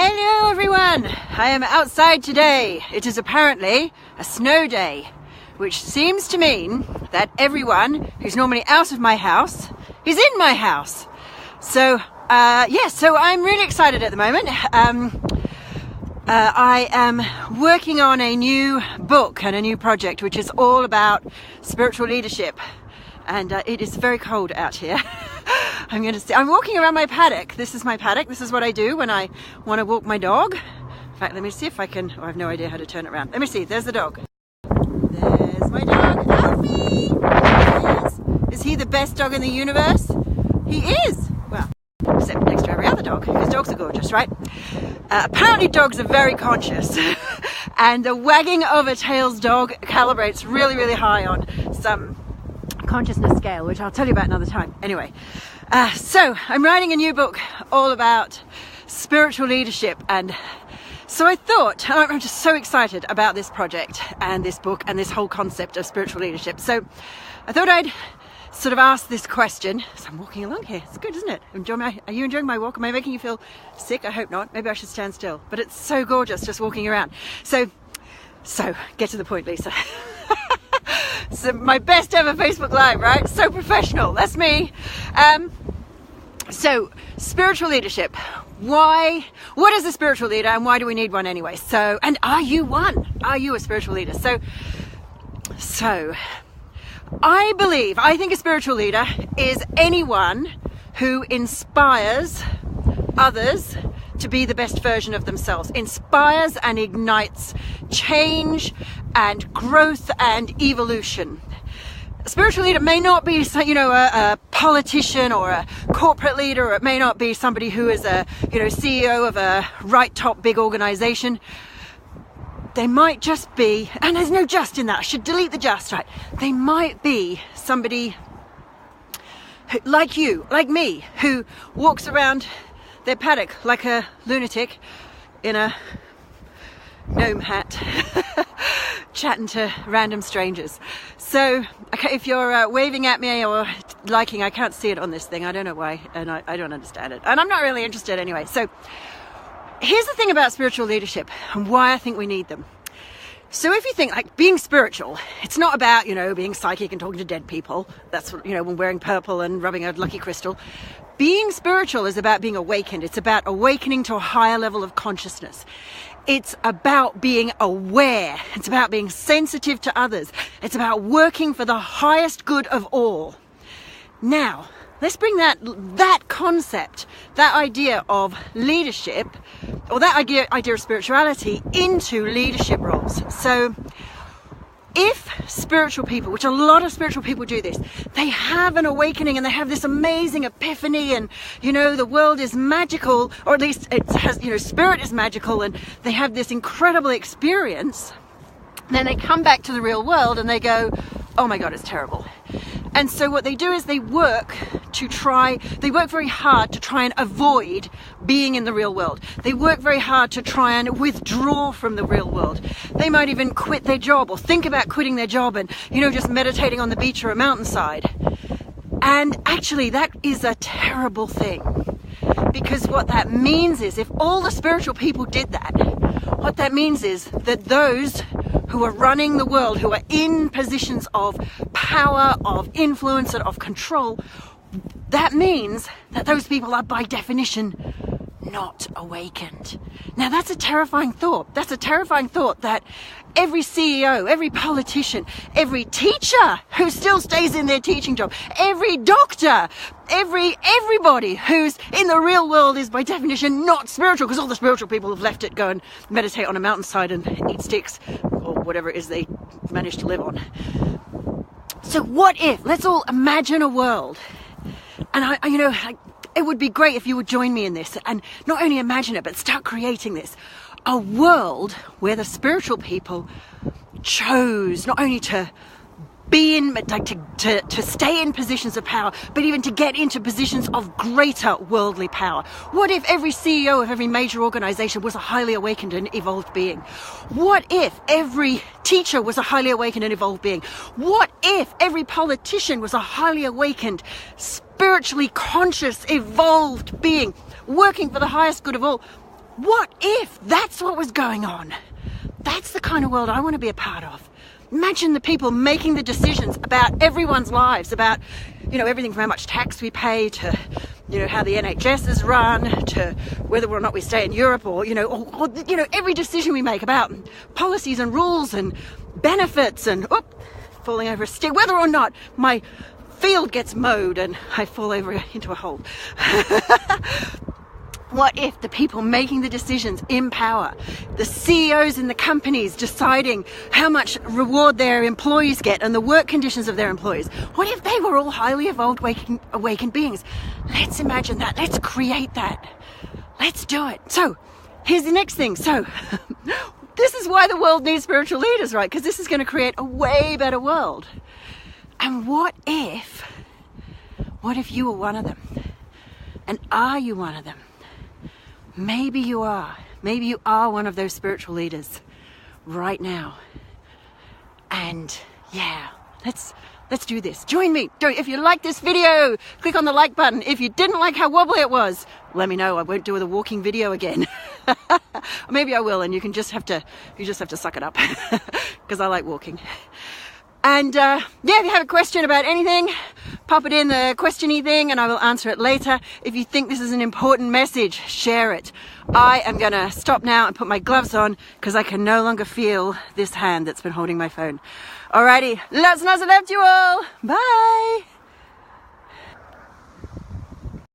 Hello everyone! I am outside today. It is apparently a snow day, which seems to mean that everyone who's normally out of my house is in my house. So I'm really excited at the moment. I am working on a new book and a new project which is all about spiritual leadership, and it is very cold out here. I'm walking around my paddock. This is my paddock. This is what I do when I want to walk my dog. In fact, let me see if I can. I have no idea how to turn it around. Let me see. There's the dog. There's my dog, Alfie. Yes. Is he the best dog in the universe? He is. Well, except next to every other dog, because dogs are gorgeous, right? Apparently dogs are very conscious, and the wagging of a tail's dog calibrates really, really high on some consciousness scale, which I'll tell you about another time. Anyway, so I'm writing a new book all about spiritual leadership, and so I thought, I'm just so excited about this project and this book and this whole concept of spiritual leadership. So I thought I'd sort of ask this question. So I'm walking along here. It's good, isn't it? Are you enjoying my walk? Am I making you feel sick? I hope not. Maybe I should stand still. But it's so gorgeous just walking around. So get to the point, Lisa. So my best ever Facebook Live, right? So professional. That's me. So spiritual leadership. What is a spiritual leader, and why do we need one anyway? So, and are you one? Are you a spiritual leader? So I think a spiritual leader is anyone who inspires others to be the best version of themselves, inspires and ignites change and growth and evolution. A spiritual leader may not be, a politician or a corporate leader, or it may not be somebody who is a, CEO of a right top big organization. They might just be, and there's no just in that, I should delete the just, right? They might be somebody who, like you, like me, who walks around their paddock like a lunatic in a gnome hat, chatting to random strangers. So if you're waving at me or liking, I can't see it on this thing, I don't know why, and I don't understand it, and I'm not really interested anyway. So here's the thing about spiritual leadership and why I think we need them. So if you think like being spiritual, it's not about, being psychic and talking to dead people. That's, when wearing purple and rubbing a lucky crystal. Being spiritual is about being awakened. It's about awakening to a higher level of consciousness. It's about being aware. It's about being sensitive to others. It's about working for the highest good of all. Now, let's bring that concept, that idea of leadership, or that idea of spirituality into leadership roles. So if spiritual people, which a lot of spiritual people do this, they have an awakening and they have this amazing epiphany, and the world is magical, or at least it has, spirit is magical, and they have this incredible experience, then they come back to the real world and they go, oh my God, it's terrible. And so what they do is they work very hard to try and avoid being in the real world. They work very hard to try and withdraw from the real world. They might even quit their job or think about quitting their job and, just meditating on the beach or a mountainside. And actually that is a terrible thing, because what that means is if all the spiritual people did that, what that means is that those who are running the world, who are in positions of power, of influence, and of control, that means that those people are by definition not awakened. Now that's a terrifying thought. That's a terrifying thought, that every CEO, every politician, every teacher who still stays in their teaching job, every doctor, everybody who's in the real world is by definition not spiritual, because all the spiritual people have left it, go and meditate on a mountainside and eat sticks or whatever it is they manage to live on. So what if, let's all imagine a world, and it would be great if you would join me in this, and not only imagine it, but start creating this. A world where the spiritual people chose not only to be in, to stay in positions of power, but even to get into positions of greater worldly power. What if every CEO of every major organization was a highly awakened and evolved being? What if every teacher was a highly awakened and evolved being? What if every politician was a highly awakened, spiritually conscious, evolved being, working for the highest good of all? What if that's what was going on? That's the kind of world I want to be a part of. Imagine the people making the decisions about everyone's lives, about, you know, everything from how much tax we pay to, you know, how the NHS is run, to whether or not we stay in Europe, or, you know, or you know, every decision we make about policies and rules and benefits and, falling over a stick, whether or not my field gets mowed and I fall over into a hole. What if the people making the decisions in power, the CEOs in the companies deciding how much reward their employees get and the work conditions of their employees, what if they were all highly evolved awakened beings? Let's imagine that. Let's create that. Let's do it. So here's the next thing. So this is why the world needs spiritual leaders, right? Because this is going to create a way better world. And what if you were one of them? And are you one of them? Maybe you are. Maybe you are one of those spiritual leaders right now. And yeah, let's do this. Join me. If you like this video, click on the like button. If you didn't like how wobbly it was, let me know. I won't do the walking video again. Maybe I will, and you just have to suck it up because I like walking. And yeah, if you have a question about anything, pop it in the questiony thing and I will answer it later. If you think this is an important message, share it. I am going to stop now and put my gloves on because I can no longer feel this hand that's been holding my phone. Alrighty, lots and lots of love to you all. Bye.